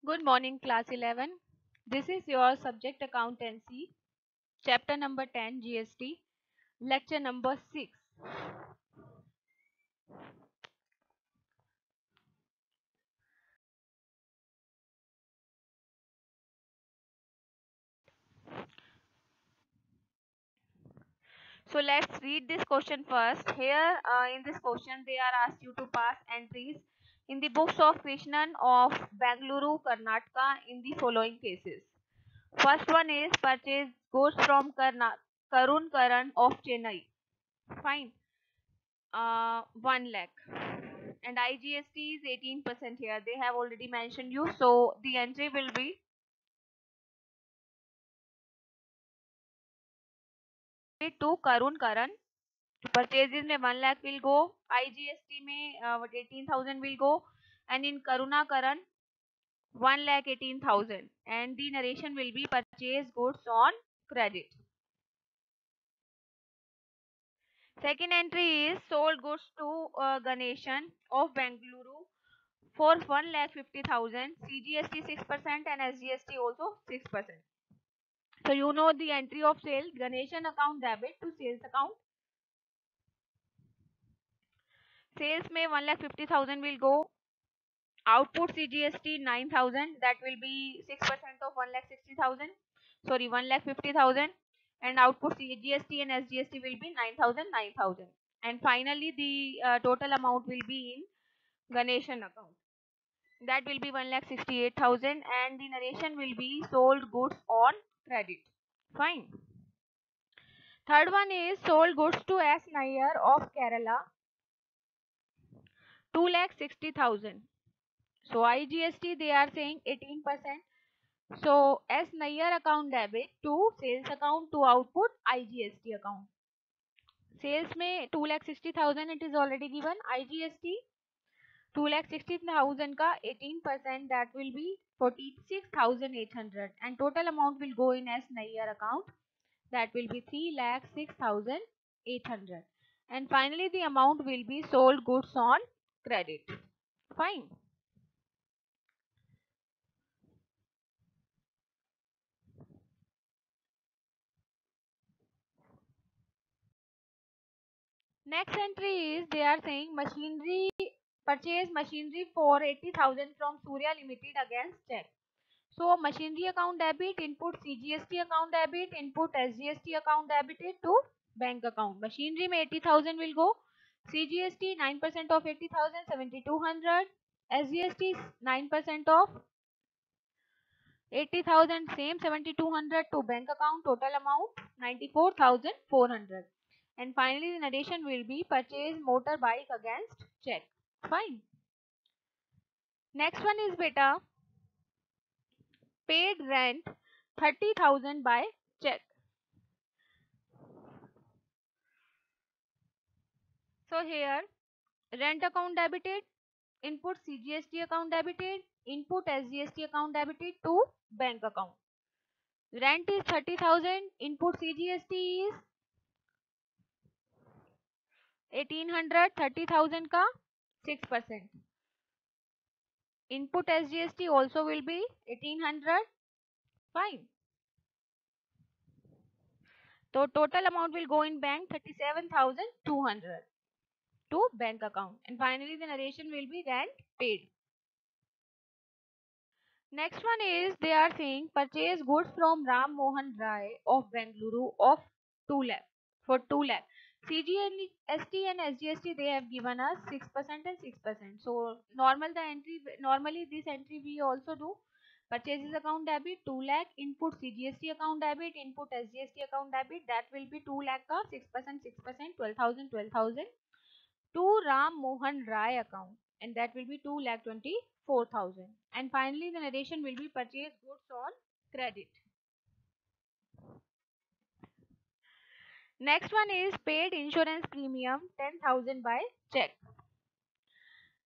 Good morning, class 11. This is your subject accountancy, chapter number 10 GST, lecture number 6. So let's read this question first. Here in this question, they are asked you to pass entries in the books of Krishnan of Bangalore, Karnataka in the following cases. First one is purchase goods from Karun Karan of Chennai. Fine. 1 lakh. And IGST is 18% here. They have already mentioned you. So the entry will be to Karun Karan. Purchases में 1 lakh will go. IGST में 18,000 will go. And in Karuna Karan 1,18,000. And the narration will be purchase goods on credit. Second entry is sold goods to Ganeshan of Bengaluru for 1,50,000. CGST 6% and SGST also 6%. So you know the entry of sale, Ganeshan account debit to sales account. Sales may 1,50,000 will go. Output CGST 9,000, that will be 6% of 1,60,000. Sorry, 1,50,000. And output CGST and SGST will be 9,000. And finally, the total amount will be in Ganeshan account. That will be 1,68,000. And the narration will be sold goods on credit. Fine. Third one is sold goods to S. Nair of Kerala, 2,60,000. So IGST they are saying 18%. So S. Nair account debit to sales account to output IGST account. Sales में 2,60,000 it is already given. IGST 2,60,000 का 18%, that will be 46,800. And total amount will go in S. Nair account. That will be 3,06,800. And finally the amount will be sold goods on credit. Fine. Next entry is they are saying machinery, purchase machinery for 80,000 from Surya Limited against check. So machinery account debit, input CGST account debit, input SGST account debited to bank account. Machinery में 80,000 will go. CGST 9% of 80,000 7,200. SGST 9% of 80,000 same 7,200 to bank account. Total amount 94,400. And finally the narration will be purchase motorbike against check. Fine. Next one is beta paid rent 30,000 by check. So here rent account debited, input CGST account debited, input SGST account debited to bank account. Rent is 30,000, input CGST is 1,800, 30,000 का 6%. Input SGST also will be 1,800. Fine. So total amount will go in bank 37,200 to bank account. And finally the narration will be rent paid. Next one is they are saying purchase goods from Ram Mohan Rai of Bengaluru of 2 lakh for 2 lakh. CGST and SGST they have given us 6% and 6%. So normally this entry we also do. Purchases account debit 2 lakh, input CGST account debit, input SGST account debit, that will be 2 lakh ka 6%, 12,000 to Ram Mohan Rai account, and that will be 2,24,000. And finally the narration will be purchase goods on credit. Next one is paid insurance premium 10,000 by check.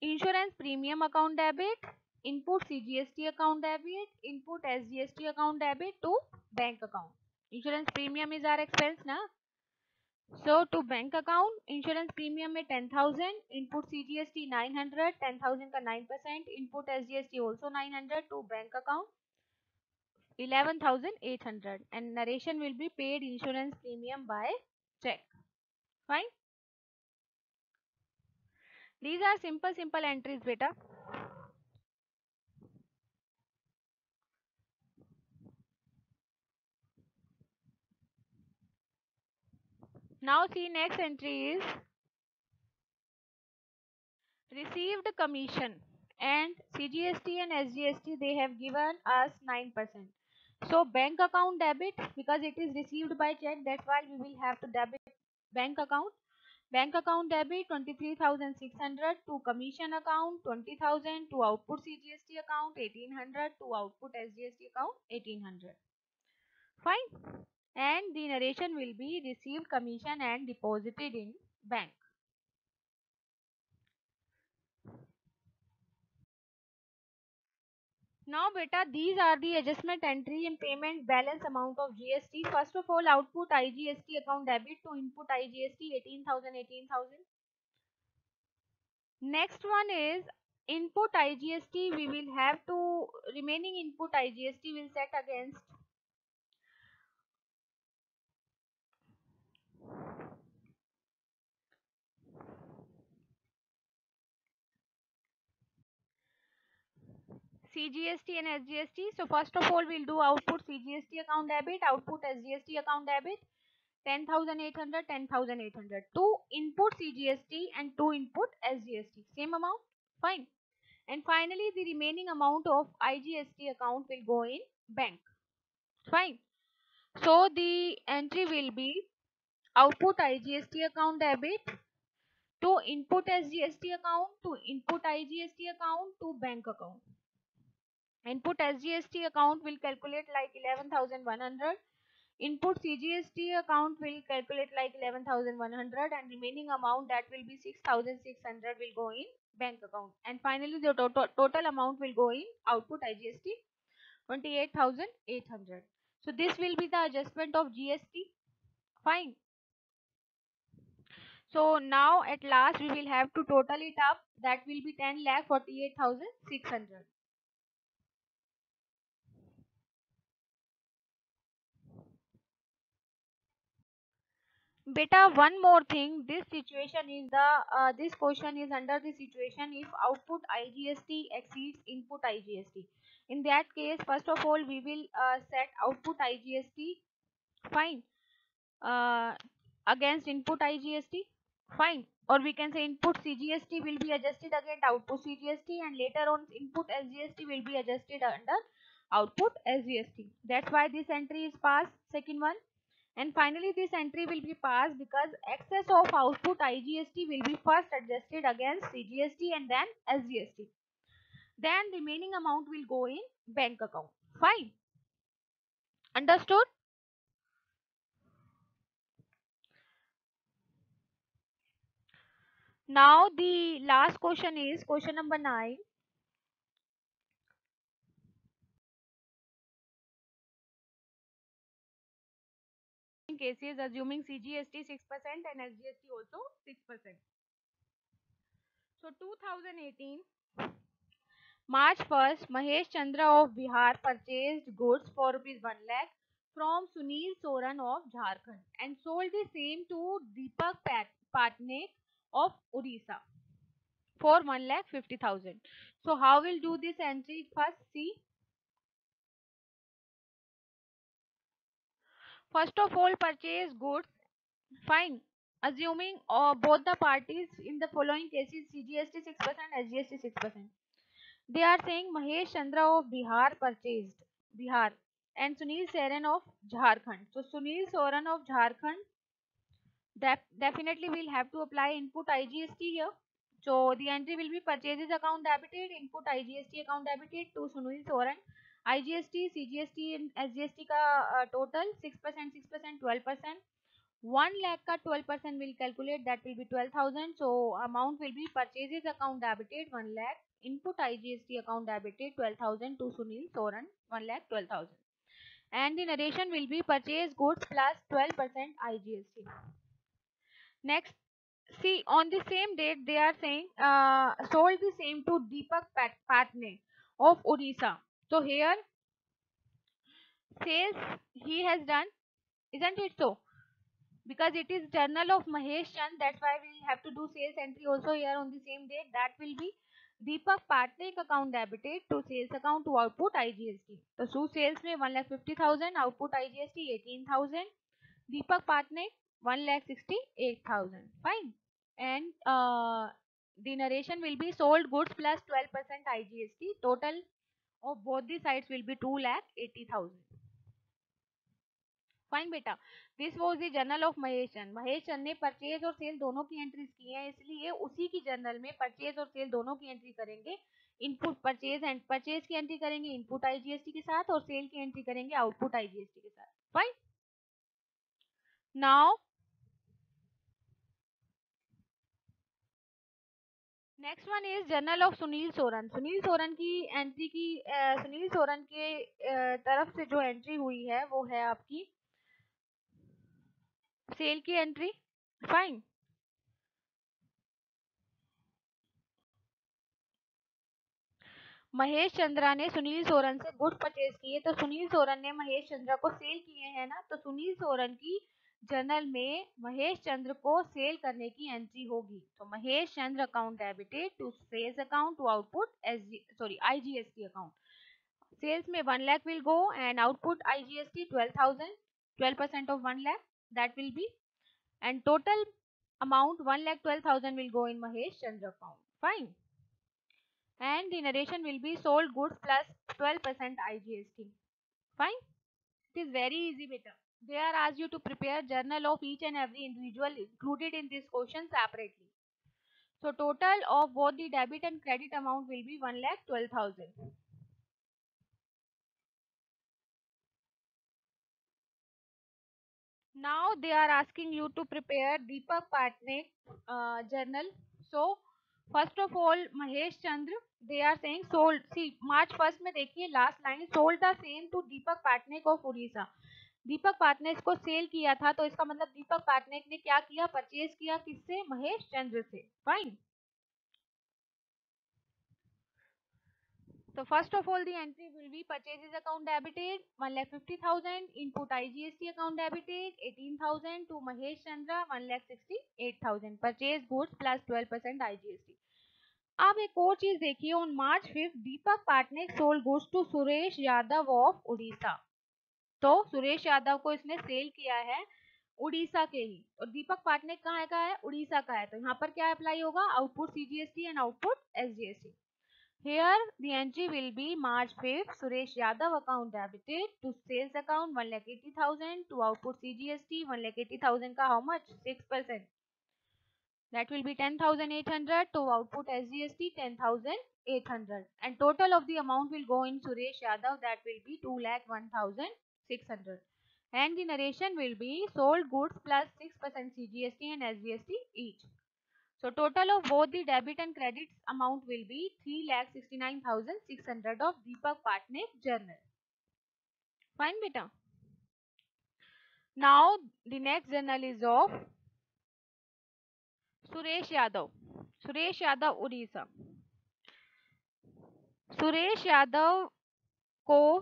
Insurance premium account debit, input CGST account debit, input SGST account debit to bank account. Insurance premium is our expense na. So to bank account, insurance premium में 10,000, input CGST 900, 10,000 का 9%, input SGST also 900, to bank account 11,800, and narration will be paid insurance premium by check. Fine. These are simple entries, beta. Now see, next entry is received commission, and CGST and SGST they have given us 9%. So bank account debit, because it is received by check, that's why we will have to debit bank account. Bank account debit 23,600, to commission account 20,000, to output CGST account 1,800, to output SGST account 1,800. Fine. And the narration will be received commission and deposited in bank. Now beta, these are the adjustment entry and payment balance amount of GST. First of all, output IGST account debit to input IGST 18,000, 18,000. Next one is input IGST. We will have to remaining input IGST will set against CGST and SGST. So first of all, we'll do output CGST account debit, output SGST account debit, 10,800, 10,800. Two input CGST and two input SGST. Same amount. Fine. And finally, the remaining amount of IGST account will go in bank. Fine. So the entry will be output IGST account debit to input SGST account to input IGST account to bank account. Input SGST account will calculate like 11,100. Input CGST account will calculate like 11,100, and remaining amount that will be 6,600 will go in bank account. And finally, the total amount will go in output IGST 28,800. So this will be the adjustment of GST. Fine. So now at last we will have to total it up. That will be 10,48,600. Beta, one more thing. This situation is this question is under the situation if output IGST exceeds input IGST. In that case, first of all, we will set output IGST. Fine. Uh, Against input IGST. Fine. Or we can say input CGST will be adjusted against output CGST, and later on input SGST will be adjusted under output SGST. That's why this entry is passed. Second one. And finally, this entry will be passed because excess of output IGST will be first adjusted against CGST and then SGST. Then remaining amount will go in bank account. Fine. Understood? Now the last question is question number 9. In cases assuming CGST 6% and SGST also 6%. So 2018 March 1st, Mahesh Chandra of Bihar purchased goods for rupees 1 lakh from Sunil Soran of Jharkhand and sold the same to Deepak Patnaik of Odisha for 1,50,000. So how will do this entry? First, see. First of all, purchase goods. Fine. Assuming both the parties in the following cases CGST 6%, SGST 6%. They are saying Mahesh Chandra of Bihar purchased Bihar and Sunil Soran of Jharkhand. So Sunil Soran of Jharkhand definitely will have to apply input IGST here. So the entry will be purchases account debited, input IGST account debited to Sunil Soran. IGST, CGST and SGST का total 6%, 6%, 12%. 1 lakh का 12% will calculate, that will be 12,000. So amount will be purchases account debited 1 lakh, input IGST account debited 12,000 to Sunil Soran 1 lakh 12,000. And the narration will be purchase goods plus 12% IGST. Next, see, on the same date, they are saying sold the same to Deepak Patne of Odisha. So here, sales he has done, isn't it so? Because it is journal of Mahesh Chand, that's why we have to do sales entry also here on the same date. That will be Deepak Patne account debited to sales account to output IGST. तो सू sales में 1,50,000, output IGST 18,000, Deepak Patne 1,68,000. Fine. And the narration will be sold goods plus 12% IGST. Total of both the sides will be 2,80,000. Fine बेटा. This was the journal of Mahesh Chand. Mahesh Chand ने purchase और cell दोनों की entries की है, इसलिए उसी की जर्नल में परचेज और सेल दोनों की एंट्री करेंगे. इनपुट परचेज की एंट्री करेंगे इनपुट आईजीएसटी के साथ और सेल की एंट्री करेंगे आउटपुट आईजीएसटी के साथ. Fine. Now next one is journal of Sunil Soren. Sunil Soren की एंट्री की सुनील सोरन के तरफ से जो एंट्री हुई है वो है आपकी सेल की एंट्री. फाइन. महेश चंद्रा ने सुनील सोरन से गुड्स परचेज किए, तो सुनील सोरन ने महेश चंद्रा को सेल किए हैं ना, तो सुनील सोरन की जर्नल में महेश चंद्र को सेल करने की एंट्री होगी. तो Mahesh Chandra account debited to sales account to output IGST account. Sales में 1 lakh will go and output IGST 12,000, 12% of 1 lakh that will be, and total amount 1,12,000 will go in Mahesh Chandra account. Fine. And the narration will be sold goods plus 12% IGST. Fine. It is very easy beta. They are asked you to prepare journal of each and every individual included in this question separately. So total of both the debit and credit amount will be 1,12,000. Now they are asking you to prepare Deepak Patnaik journal. So first of all, Mahesh Chandra, they are saying sold. See, March 1st में देखिए last line, sold the same to Deepak Patnaik of Odisha. दीपक पाटनेक को cell किया था, तो इसका मतलब दीपक पाटनेक ने क्या किया, परचेज किया किससे, महेश चंद्र से. Fine. So first of all, the entry will be purchases account debited 1,50,000, input IGST account debited 18,000 to Mahesh Chandra 1,68,000, purchase goods plus 12% IGST. अब एक और चीज देखिए, on March 5 Deepak Patnaik sold goods to Suresh Yadav of Orissa. तो सुरेश यादव को इसने सेल किया है उड़ीसा के ही, और दीपक पाटनेक कहाँ का है, उड़ीसा का है. तो यहाँ पर क्या अप्लाई होगा, output CGST and output SGST. Here the entry will be March 5th, Suresh Yadav account debited to sales account 1,80,000 to output CGST 1,80,000 का how much, 6%. That will be 10,800 to output SGST 10,800, and total of the amount will go in Suresh Yadav, that will be 2,01,600. And the narration will be sold goods plus 6% CGST and SGST each. So total of both the debit and credit amount will be 3,69,600 of Deepak Patnaik journal. Fine beta. Now the next journal is of Suresh Yadav. Suresh Yadav Odisha. Suresh Yadav को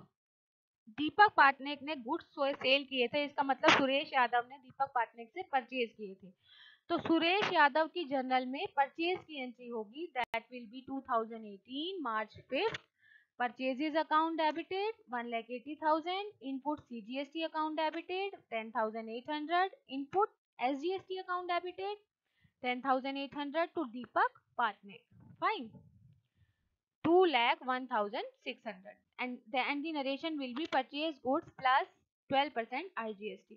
दीपक पाटनेक ने goods sale किए थे, इसका मतलब सुरेश यादव ने दीपक पाटनेक से purchase किए थे. तो सुरेश यादव की जर्नल में परचेज की एंट्री होगी, that will be 2018 March 5th. Purchases account debited 1,80,000, input CGST account debited 10,800, input SGST account debited 10,800 to Deepak Patnaik. Fine. 2,01,600, and the narration will be purchase goods plus 12% IGST.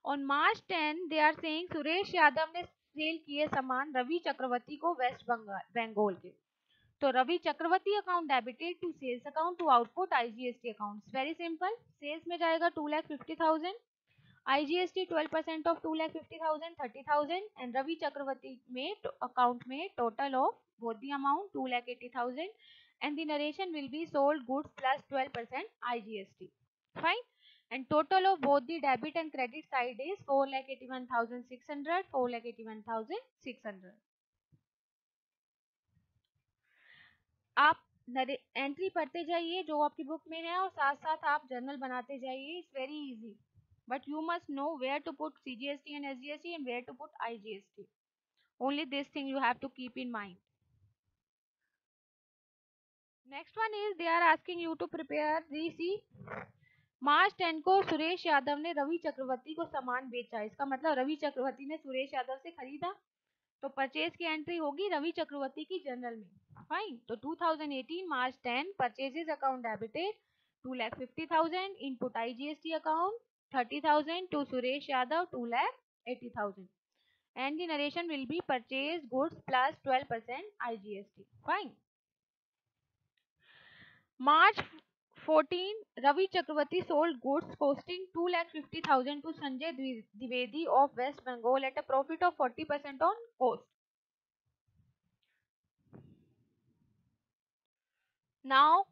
On March 10 they are saying Suresh Yadav ने cell किए सामान रवि चक्रवर्ती को waste Bengal के. तो Ravi Chakraborty account debited to sales account to output IGST account. Very simple, sales में जाएगा 2,50,000, IGST 12% of 2,50,000 30,000, and Ravi Chakravarti में account में total of both the amount 2,80,000, and the narration will be sold goods plus 12% IGST. Fine. and total of both the debit and credit side is 4,81,600, 4,81,600. आप entry पढ़ते जाइए जो आपकी book में है और साथ साथ आप जर्नल बनाते जाइए. It's very easy, but you must know where to put CGST and SGST and where to put IGST. Only this thing you have to keep in mind. Next one is they are asking you to prepare the मार्च 10 को सुरेश यादव ने रवि चक्रवर्ती को सामान बेचा. इसका मतलब रवि चक्रवर्ती ने सुरेश यादव से खरीदा, तो परचेज की एंट्री होगी रवि चक्रवर्ती की जर्नल में. फाइन. तो 2018 मार्च 10 purchases account debited 2,50,000, input IGST account 30,000 to Suresh Yadav 2,80,000, and the narration will be purchase goods plus 12% IGST. Fine. March 14, Ravi Chakravarti sold goods costing 2,50,000 to Sanjay Dwivedi of West Bengal at a profit of 40% on cost. Now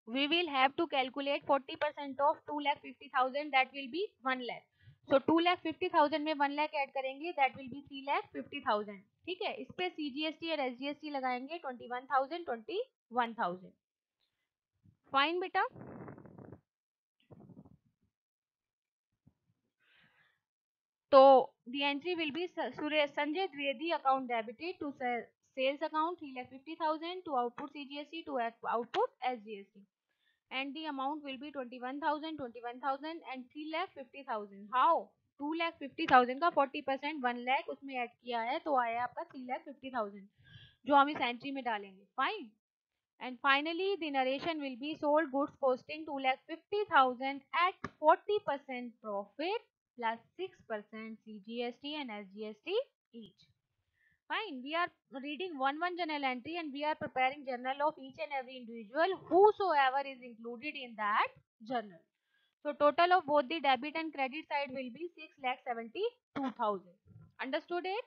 we will have to calculate 40% of 2,50,000, that will be 1 lakh. So 2,50,000 में 1 lakh add करेंगे, that will be 3,50,000. ठीक है. इस पे CGST और SGST लगाएंगे 21,000, 21,000. Fine बेटा. तो the entry will be Sanjay Dwivedi account debited to sales account 3,50,000 to output CGST to output SGST, and the amount will be 21,000, 21,000 and 3,50,000. How? 2,50,000 का 40% 1 lakh उसमें ऐड किया है, तो आया आपका 3,50,000 जो हम इस एंट्री में डालेंगे. Fine. And finally, the narration will be sold goods costing 2,50,000 at 40% profit plus 6% CGST and SGST each. Fine. We are reading one journal entry and we are preparing journal of each and every individual whosoever is included in that journal. So total of both the debit and credit side will be 6,72,000. Understood it?